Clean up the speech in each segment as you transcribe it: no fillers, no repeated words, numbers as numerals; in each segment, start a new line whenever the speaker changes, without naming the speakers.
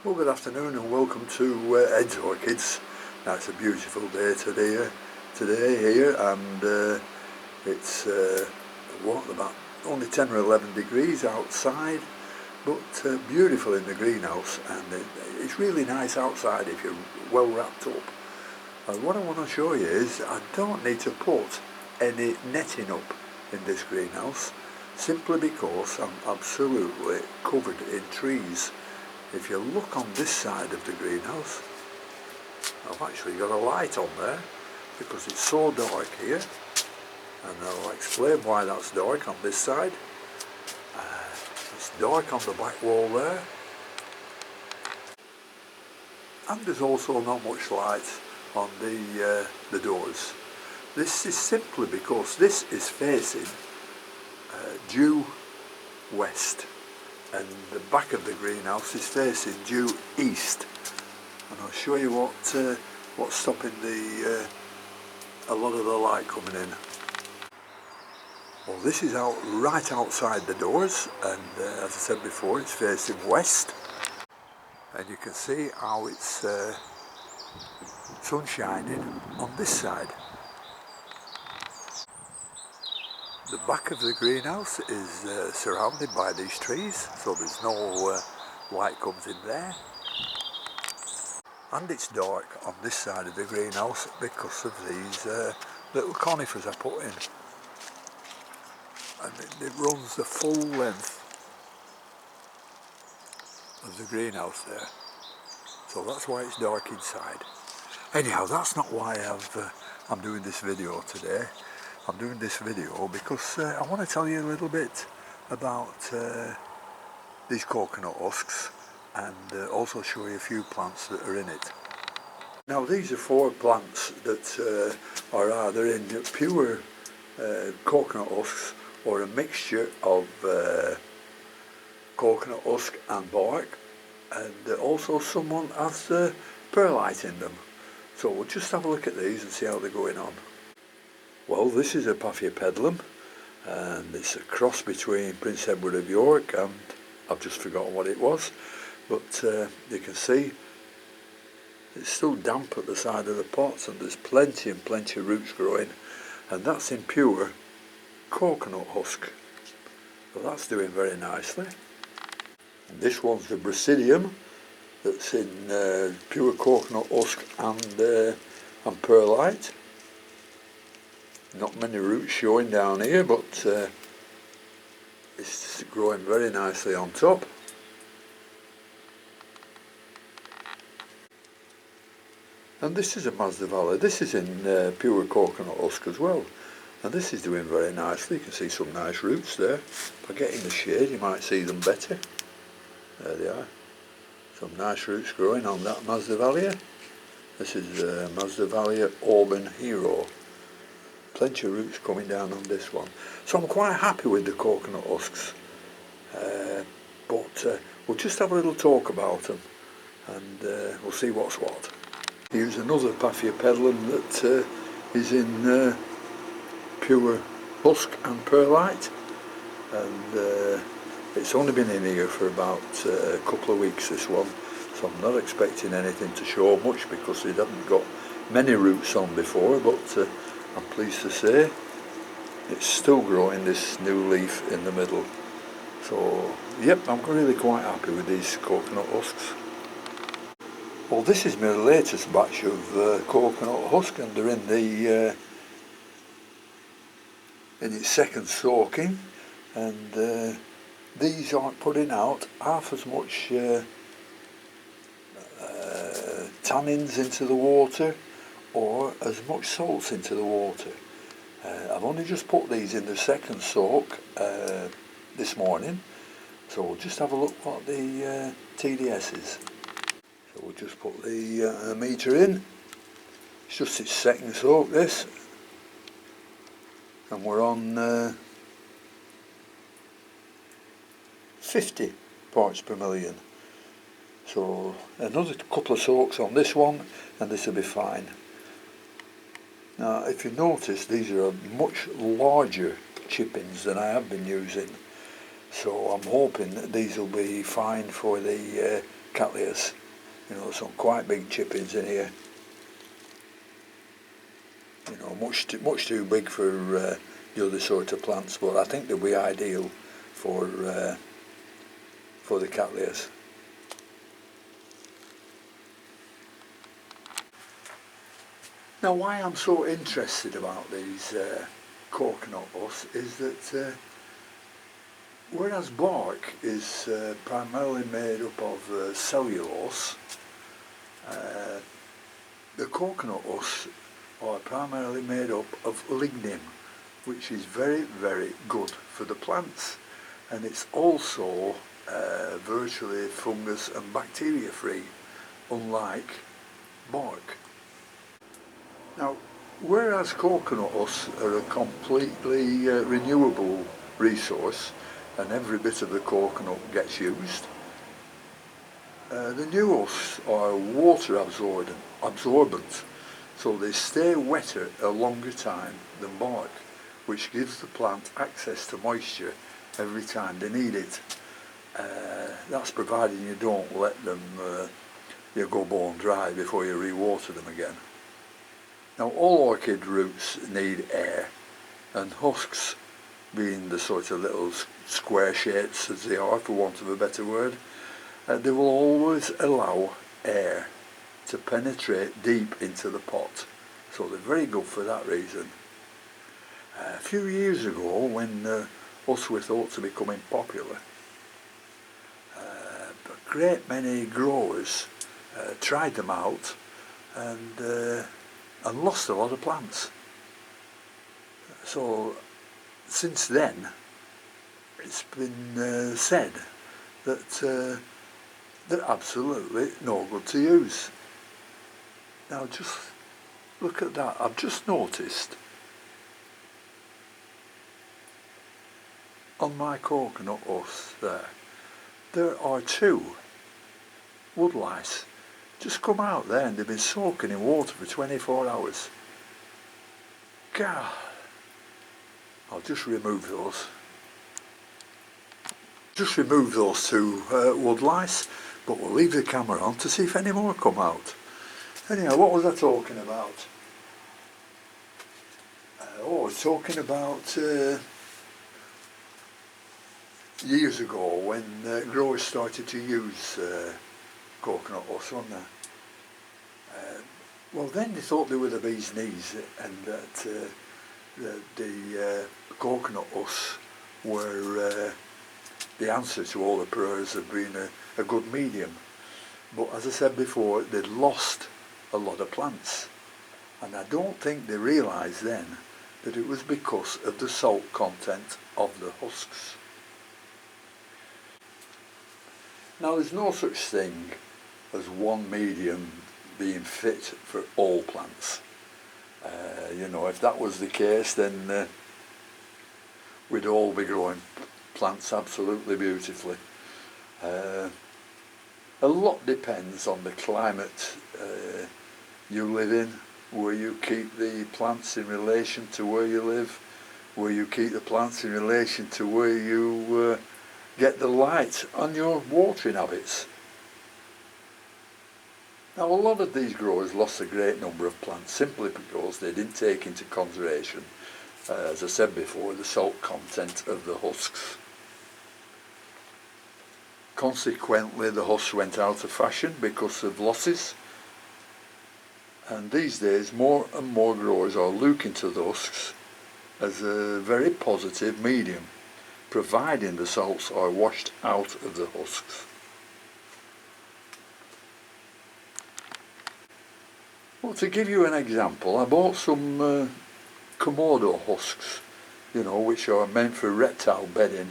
Well, good afternoon and welcome to Ed's Orchids. Now it's a beautiful day today here, and it's about only 10 or 11 degrees outside, but beautiful in the greenhouse, and it's really nice outside if you're well wrapped up. And what I want to show you is I don't need to put any netting up in this greenhouse, simply because I'm absolutely covered in trees. If you look on this side of the greenhouse, I've actually got a light on there because it's so dark here, and I'll explain why that's dark on this side. It's dark on the back wall there, and there's also not much light on the doors. This is simply because this is facing due west, and the back of the greenhouse is facing due east, and I'll show you what's stopping a lot of the light coming in. Well, this is right outside the doors, and as I said before, it's facing west, and you can see how it's sun shining on this side. The back of the greenhouse is surrounded by these trees, so there's no light comes in there. And it's dark on this side of the greenhouse because of these little conifers I put in. And it runs the full length of the greenhouse there. So that's why it's dark inside. Anyhow, that's not why I'm doing this video today. I'm doing this video because I want to tell you a little bit about these coconut husks, and also show you a few plants that are in it. Now, these are 4 plants that are either in pure coconut husks or a mixture of coconut husk and bark, and also someone has perlite in them. So we'll just have a look at these and see how they're going on. Well, this is a Paphiopedilum, and it's a cross between Prince Edward of York and I've just forgotten what it was, but you can see it's still damp at the side of the pots, and there's plenty and plenty of roots growing, and that's in pure coconut husk. So that's doing very nicely. And this one's the Brasidium, that's in pure coconut husk and perlite. Not many roots showing down here, but it's growing very nicely on top. And this is a Masdevallia. This is in pure coconut husk as well, and this is doing very nicely. You can see some nice roots there. If I get in the shade, you might see them better. There they are. Some nice roots growing on that Masdevallia. This is Masdevallia Auburn Hero. Plenty of roots coming down on this one. So I'm quite happy with the coconut husks. But we'll just have a little talk about them, and we'll see what's what. Here's another Paphiopedilum that is in pure husk and perlite, and it's only been in here for about a couple of weeks, this one, so I'm not expecting anything to show much because it hasn't got many roots on before, but I'm pleased to say it's still growing this new leaf in the middle. So yep, I'm really quite happy with these coconut husks. Well, this is my latest batch of coconut husk, and they're in its second soaking, and these aren't putting out half as much tannins into the water or as much salts into the water. I've only just put these in the second soak this morning, so we'll just have a look what the TDS is. So we'll just put the meter in. It's just its second soak, this, and we're on 50 parts per million. So another couple of soaks on this one and this will be fine. Now, if you notice, these are much larger chippings than I have been using, so I'm hoping that these will be fine for the Cattleyas. You know, some quite big chippings in here. You know, much too big for the other sort of plants, but I think they'll be ideal for the Cattleyas. Now, why I'm so interested about these coconut husk is that whereas bark is primarily made up of cellulose, the coconut husks are primarily made up of lignin, which is very, very good for the plants, and it's also virtually fungus and bacteria free, unlike bark. Now, whereas coconut husks are a completely renewable resource and every bit of the coconut gets used, the new husks are water absorbent, so they stay wetter a longer time than bark, which gives the plant access to moisture every time they need it. That's provided you don't let them go bone dry before you re-water them again. Now, all orchid roots need air, and husks, being the sort of little square shapes as they are, for want of a better word, they will always allow air to penetrate deep into the pot, so they're very good for that reason. A few years ago, when husks were thought to be becoming popular, a great many growers tried them out and lost a lot of plants. So since then it's been said that they're absolutely no good to use. Now just look at that. I've just noticed on my coconut husks there are 2 woodlice just come out there, and they've been soaking in water for 24 hours. God, I'll just remove those. Just remove those 2 woodlice, but we'll leave the camera on to see if any more come out. Anyhow, what was I talking about? I was talking about years ago when growers started to use coconut husks, weren't they? Well, then they thought they were the bee's knees, and that the coconut husks were the answer to all the prayers of being a good medium. But as I said before, they'd lost a lot of plants, and I don't think they realised then that it was because of the salt content of the husks. Now, there's no such thing as one medium being fit for all plants. You know, if that was the case, then we'd all be growing plants absolutely beautifully. A lot depends on the climate you live in, where you keep the plants in relation to where you live, where you keep the plants in relation to where you get the light on your watering habits. Now, a lot of these growers lost a great number of plants simply because they didn't take into consideration, as I said before, the salt content of the husks. Consequently, the husks went out of fashion because of losses, and these days more and more growers are looking to the husks as a very positive medium, providing the salts are washed out of the husks. Well, to give you an example, I bought some Komodo husks, you know, which are meant for reptile bedding,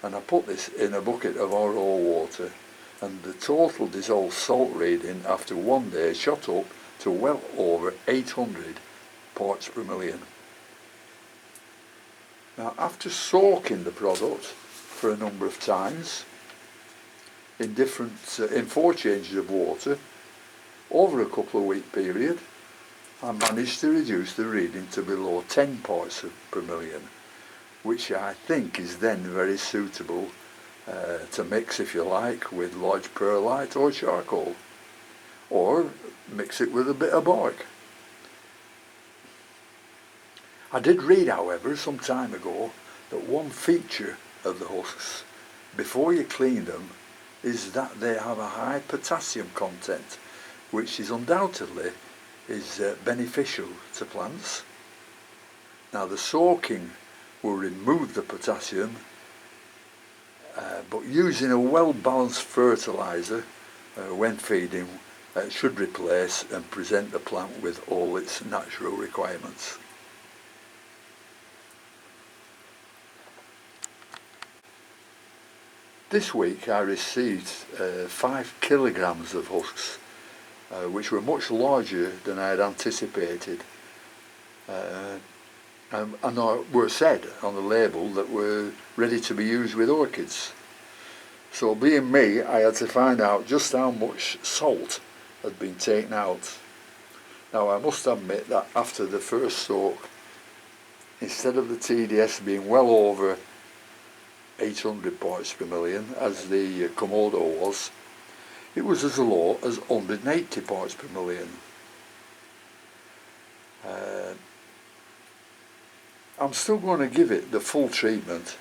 and I put this in a bucket of RO water, and the total dissolved salt reading after 1 day shot up to well over 800 parts per million. Now, after soaking the product for a number of times in 4 changes of water over a couple of week period, I managed to reduce the reading to below 10 parts per million, which I think is then very suitable to mix, if you like, with lodge perlite or charcoal, or mix it with a bit of bark. I did read, however, some time ago, that one feature of the husks before you clean them is that they have a high potassium content, which is undoubtedly beneficial to plants. Now the soaking will remove the potassium, but using a well-balanced fertiliser when feeding should replace and present the plant with all its natural requirements. This week I received 5 kilograms of husks, which were much larger than I had anticipated. And were said on the label that were ready to be used with orchids. So being me, I had to find out just how much salt had been taken out. Now I must admit that after the first soak, instead of the TDS being well over 800 parts per million as the Komodo was, it was as low as 180 parts per million. I'm still going to give it the full treatment,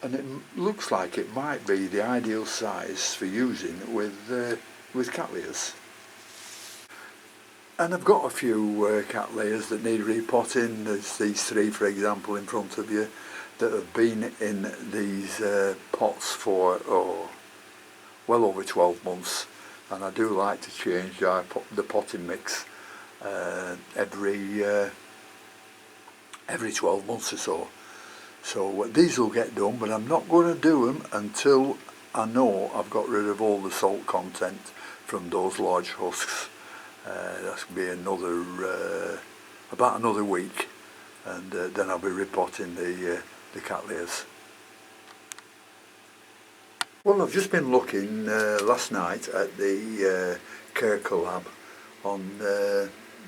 and it looks like it might be the ideal size for using with Cattleyas. And I've got a few Cattleyas that need repotting. There's these 3, for example, in front of you, that have been in these pots for well over 12 months, and I do like to change the potting mix every 12 months or so. So these will get done, but I'm not going to do them until I know I've got rid of all the salt content from those large husks. That's going to be about another week, and then I'll be repotting the Cattleyas. Well, I've just been looking last night at the Care Collab on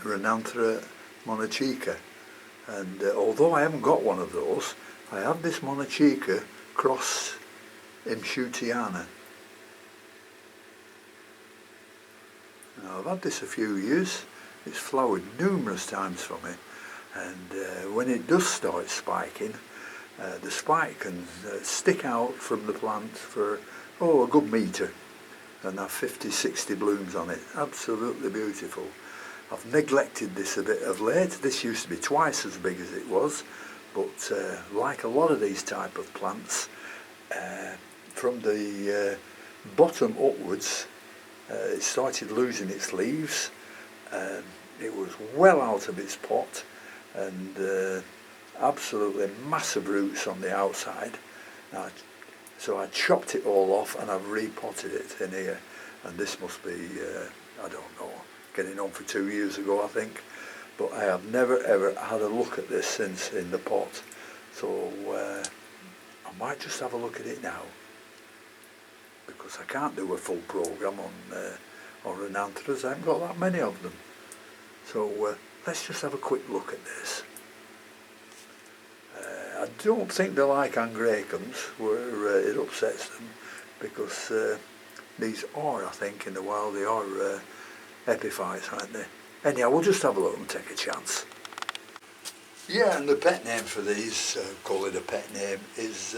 Renanthera monachica, and although I haven't got one of those, I have this monachica cross Imshutiana. Now, I've had this a few years. It's flowered numerous times for me, and when it does start spiking, the spike can stick out from the plant for a good metre and have 50-60 blooms on it. Absolutely beautiful. I've neglected this a bit of late. This used to be twice as big as it was, but like a lot of these type of plants, from the bottom upwards, it started losing its leaves. It was well out of its pot, and absolutely massive roots on the outside. So I chopped it all off and I've repotted it in here, and this must be, I don't know, getting on for 2 years ago I think, but I have never ever had a look at this since in the pot, so I might just have a look at it now, because I can't do a full programme on Renantheras. I haven't got that many of them, so let's just have a quick look at this. I don't think they like angraecums where it upsets them, because these are, I think, in the wild, they are epiphytes, aren't they? Anyhow, we'll just have a look and take a chance. Yeah, and the pet name for these, call it a pet name, is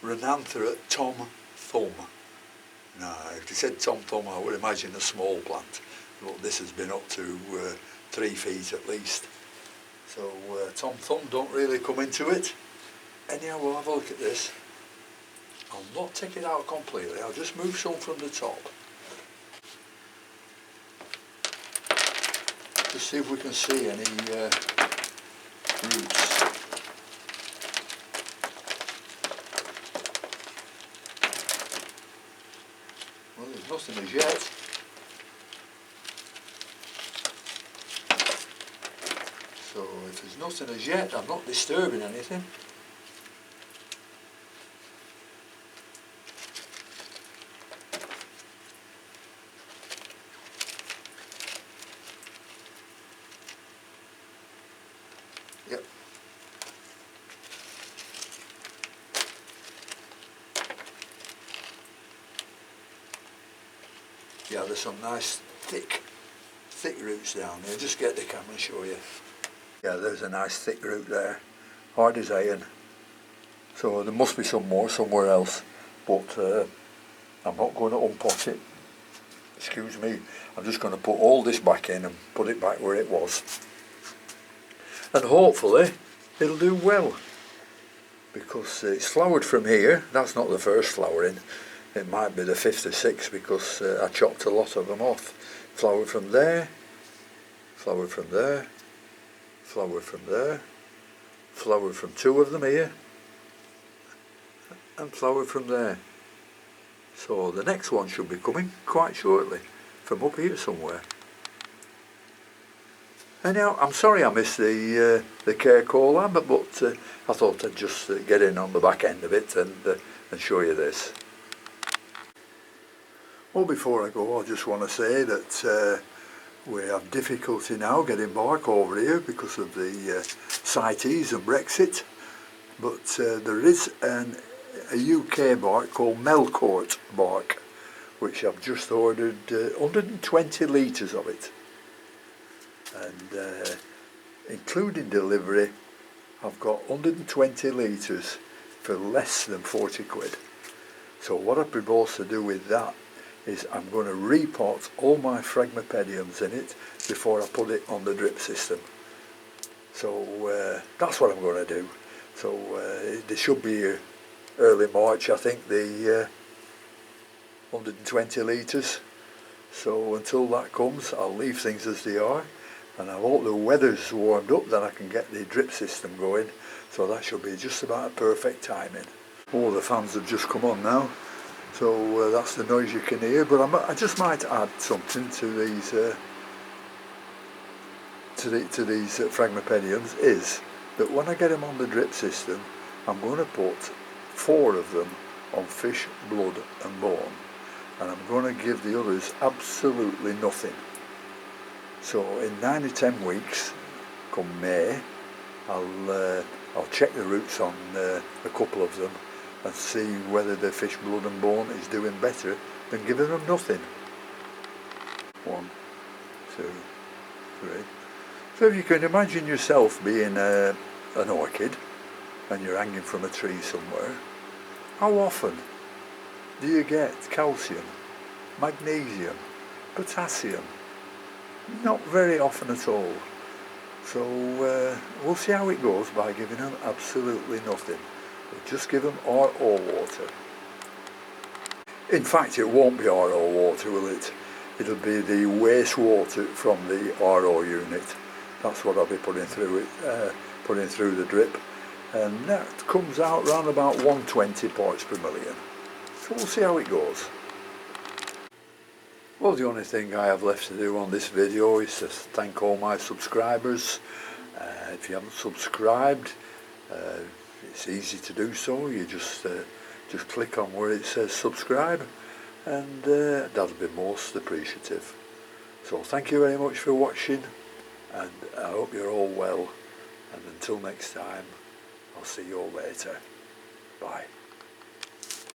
Renanthera Tom Thumb. Now, if you said Tom Thumb, I would imagine a small plant, but this has been up to 3 feet at least. So Tom Thumb don't really come into it. Anyhow, we'll have a look at this. I'll not take it out completely, I'll just move some from the top. To see if we can see any roots. Well, there's nothing as yet. So if there's nothing as yet, I'm not disturbing anything. Yep. Yeah, there's some nice thick roots down there. Just get the camera and show you. Yeah, there's a nice thick root there, hard as iron. So there must be some more somewhere else, but I'm not going to unpot it. Excuse me, I'm just going to put all this back in and put it back where it was. And hopefully it'll do well, because it's flowered from here. That's not the first flowering. It might be the 5th or 6th, because I chopped a lot of them off. Flowered from there, flowered from there, flowered from there, flowered from 2 of them here, and flowered from there. So the next one should be coming quite shortly, from up here somewhere. Anyhow, I'm sorry I missed the care call lamp, but I thought I'd just get in on the back end of it and show you this. Well, before I go, I just want to say that we have difficulty now getting bark over here because of the CITES and Brexit, but there is a UK bark called Melcourt bark, which I've just ordered 120 litres of it, and including delivery I've got 120 litres for less than 40 quid. So what I propose to do with that is I'm going to repot all my Phragmipediums in it before I put it on the drip system. So that's what I'm going to do. So they should be early March, I think, the 120 litres. So until that comes, I'll leave things as they are, and I hope the weather's warmed up, then I can get the drip system going. So that should be just about perfect timing. Oh, the fans have just come on now, so that's the noise you can hear. But I just might add something to these Phragmipediums, is that when I get them on the drip system, I'm going to put 4 of them on fish, blood and bone, and I'm going to give the others absolutely nothing. So in 9 or 10 weeks, come May, I'll check the roots on a couple of them and see whether the fish, blood and bone is doing better than giving them nothing. 1, 2, 3. So if you can imagine yourself being an orchid and you're hanging from a tree somewhere, how often do you get calcium, magnesium, potassium? Not very often at all. So we'll see how it goes by giving them absolutely nothing. We'll just give them RO water. In fact, it won't be RO water, will it? It'll be the wastewater from the RO unit. That's what I'll be putting through it, putting through the drip, and that comes out around about 120 parts per million. So we'll see how it goes. Well, the only thing I have left to do on this video is to thank all my subscribers. If you haven't subscribed, it's easy to do so. You just click on where it says subscribe, and that'll be most appreciative. So thank you very much for watching, and I hope you're all well, and until next time, I'll see you all later. Bye.